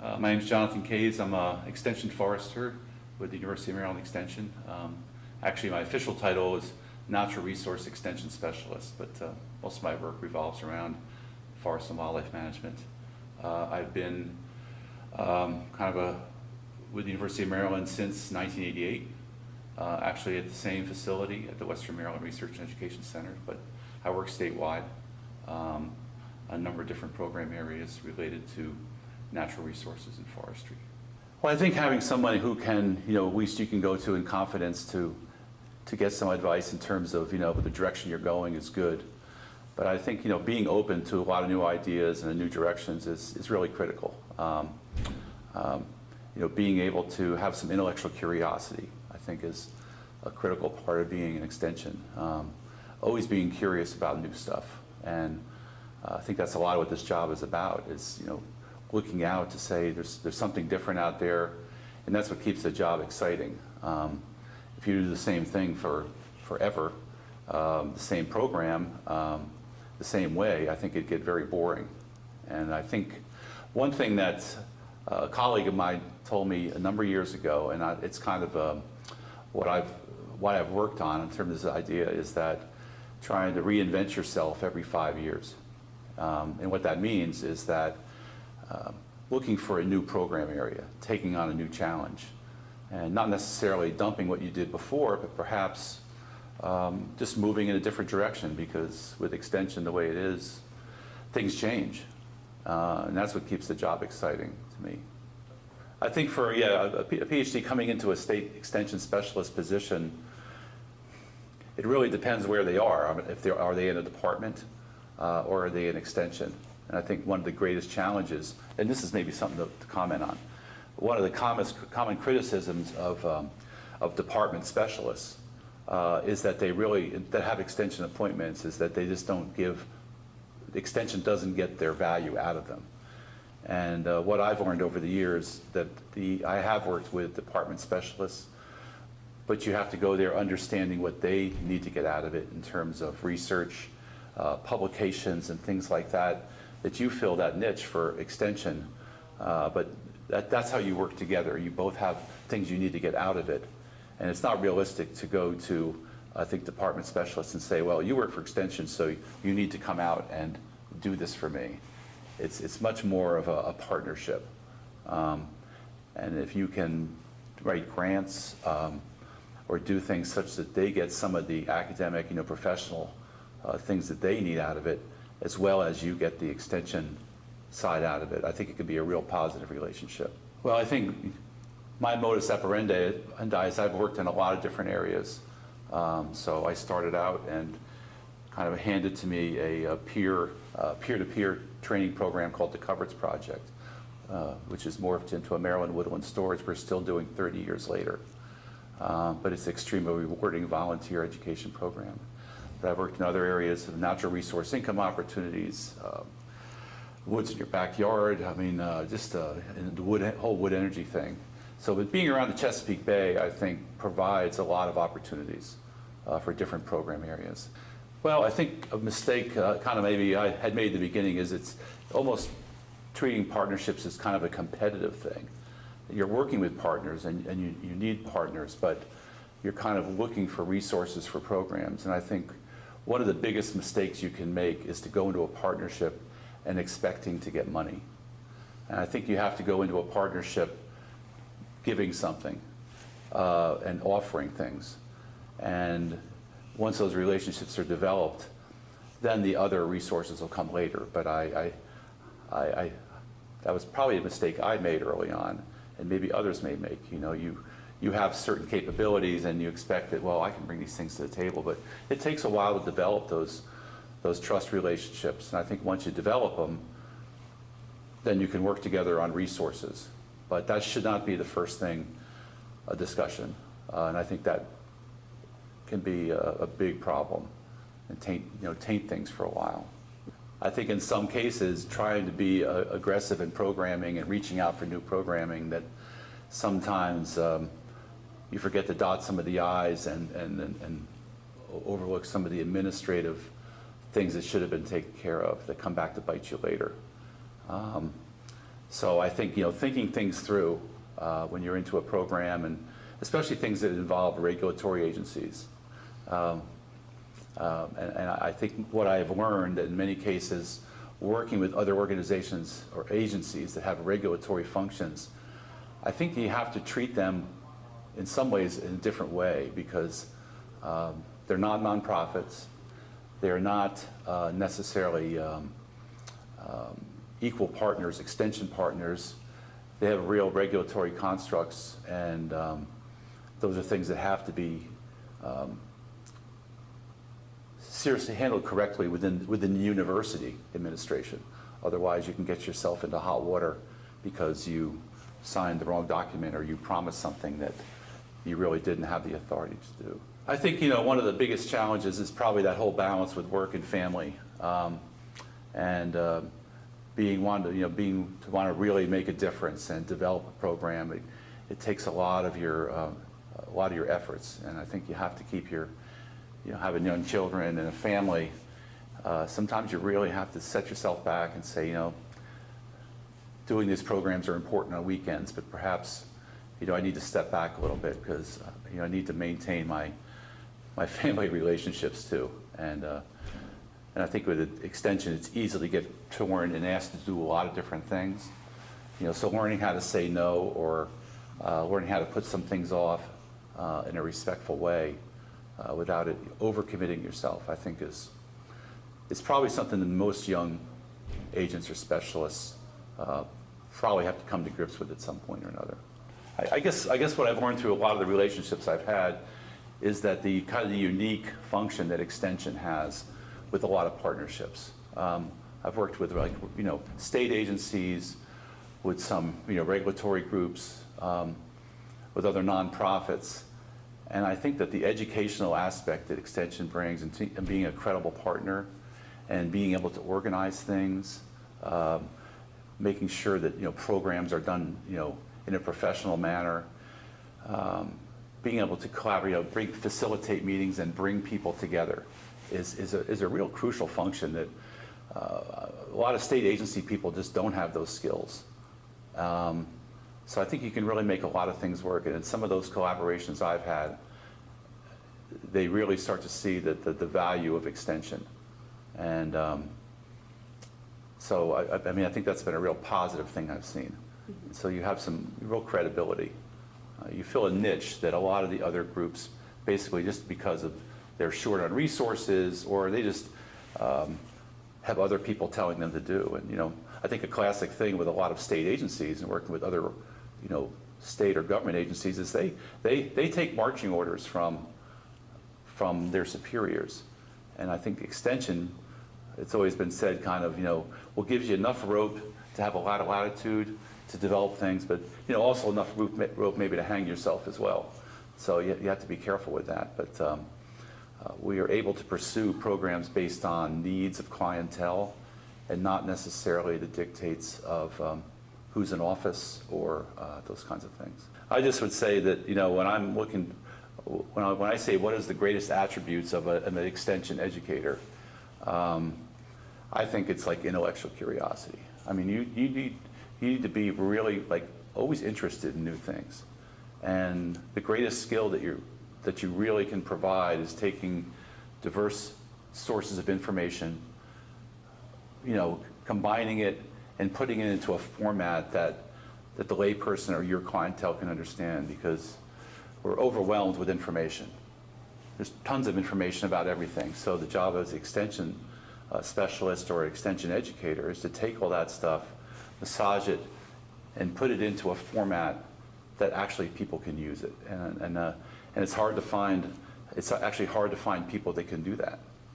My name is Jonathan Kays. I'm an extension forester with the University of Maryland Extension. Actually, my official title is Natural Resource Extension Specialist, but most of my work revolves around forest and wildlife management. I've been with the University of Maryland since 1988, actually at the same facility at the Western Maryland Research and Education Center, but I work statewide, a number of different program areas related to natural resources and forestry. Well, I think having somebody who can, at least you can go to in confidence to get some advice in terms of, the direction you're going is good. But I think, being open to a lot of new ideas and new directions is really critical. Being able to have some intellectual curiosity, I think, is a critical part of being an extension. Always being curious about new stuff. And I think that's a lot of what this job is about, is, looking out to say there's something different out there, and that's what keeps the job exciting. If you do the same thing forever, the same program, the same way, I think it'd get very boring. And I think one thing that a colleague of mine told me a number of years ago, and it's kind of what I've worked on in terms of this idea, is that trying to reinvent yourself every 5 years. And what that means is that looking for a new program area, taking on a new challenge, and not necessarily dumping what you did before, but perhaps just moving in a different direction, because with extension the way it is, things change. And that's what keeps the job exciting to me. I think for a PhD coming into a state extension specialist position, it really depends where they are. Are they in a department or are they in extension? And I think one of the greatest challenges, and this is maybe something to comment on, one of the common criticisms of department specialists is that that have extension appointments, is that they just don't give, the extension doesn't get their value out of them. And what I've learned over the years, that I have worked with department specialists, but you have to go there understanding what they need to get out of it in terms of research, publications and things like that you fill that niche for extension. But that's how you work together. You both have things you need to get out of it. And it's not realistic to go to, I think, department specialists and say, well, you work for extension, so you need to come out and do this for me. It's much more of a partnership. And if you can write grants or do things such that they get some of the academic, professional things that they need out of it, as well as you get the extension side out of it, I think it could be a real positive relationship. Well, I think my modus operandi is I've worked in a lot of different areas. So I started out and kind of handed to me a peer-to-peer training program called the Coverts Project, which has morphed into a Maryland Woodland Storage we're still doing 30 years later. But it's an extremely rewarding volunteer education program. But I've worked in other areas of natural resource income opportunities, woods in your backyard, in the whole wood energy thing. So but being around the Chesapeake Bay, I think, provides a lot of opportunities for different program areas. Well, I think a mistake maybe I had made at the beginning is it's almost treating partnerships as kind of a competitive thing. You're working with partners and you need partners, but you're kind of looking for resources for programs. And I think one of the biggest mistakes you can make is to go into a partnership and expecting to get money. And I think you have to go into a partnership giving something and offering things. And once those relationships are developed, then the other resources will come later. But that was probably a mistake I made early on, and maybe others may make. You have certain capabilities and you expect that, well, I can bring these things to the table, but it takes a while to develop those trust relationships. And I think once you develop them, then you can work together on resources. But that should not be the first thing, a discussion. And I think that can be a big problem and taint things for a while. I think in some cases, trying to be aggressive in programming and reaching out for new programming, that sometimes you forget to dot some of the I's and overlook some of the administrative things that should have been taken care of that come back to bite you later. So I think, thinking things through when you're into a program, and especially things that involve regulatory agencies. And I think what I have learned that in many cases, working with other organizations or agencies that have regulatory functions, I think you have to treat them in some ways in a different way, because they're not nonprofits. They're not necessarily equal partners, extension partners. They have real regulatory constructs, and those are things that have to be seriously handled correctly within the university administration. Otherwise, you can get yourself into hot water because you signed the wrong document or you promised something that you really didn't have the authority to do. I think one of the biggest challenges is probably that whole balance with work and family, and being want to really make a difference and develop a program. It takes a lot of your efforts, and I think you have to keep your having young children and a family. Sometimes you really have to set yourself back and say, doing these programs are important on weekends, but perhaps I need to step back a little bit because I need to maintain my family relationships too. And I think with an extension, it's easy to get torn and asked to do a lot of different things. So learning how to say no, or learning how to put some things off in a respectful way without it overcommitting yourself, I think is probably something that most young agents or specialists probably have to come to grips with at some point or another. I guess what I've learned through a lot of the relationships I've had is that the kind of the unique function that extension has with a lot of partnerships. I've worked with state agencies, with some regulatory groups, with other nonprofits, and I think that the educational aspect that extension brings, and being a credible partner, and being able to organize things, making sure that programs are done in a professional manner, being able to collaborate, facilitate meetings and bring people together is a real crucial function that a lot of state agency people just don't have those skills. So I think you can really make a lot of things work, and in some of those collaborations I've had, they really start to see the value of extension. And so I think that's been a real positive thing I've seen. And so you have some real credibility. You fill a niche that a lot of the other groups, basically just because of they're short on resources, or they just have other people telling them to do. And I think a classic thing with a lot of state agencies and working with other state or government agencies is they take marching orders from their superiors. And I think extension, it's always been said kind of, will give you enough rope to have a lot of latitude to develop things, but also enough rope maybe to hang yourself as well. So you have to be careful with that. But we are able to pursue programs based on needs of clientele and not necessarily the dictates of who's in office or those kinds of things. I just would say that when I'm looking, when I say what is the greatest attributes of an extension educator, I think it's like intellectual curiosity. I mean, you need to be really always interested in new things, and the greatest skill that you really can provide is taking diverse sources of information, combining it and putting it into a format that the layperson or your clientele can understand, because we're overwhelmed with information. There's tons of information about everything. So the job as an extension specialist or extension educator is to take all that stuff, massage it, and put it into a format that actually people can use it. And it's hard to find, it's actually hard to find people that can do that.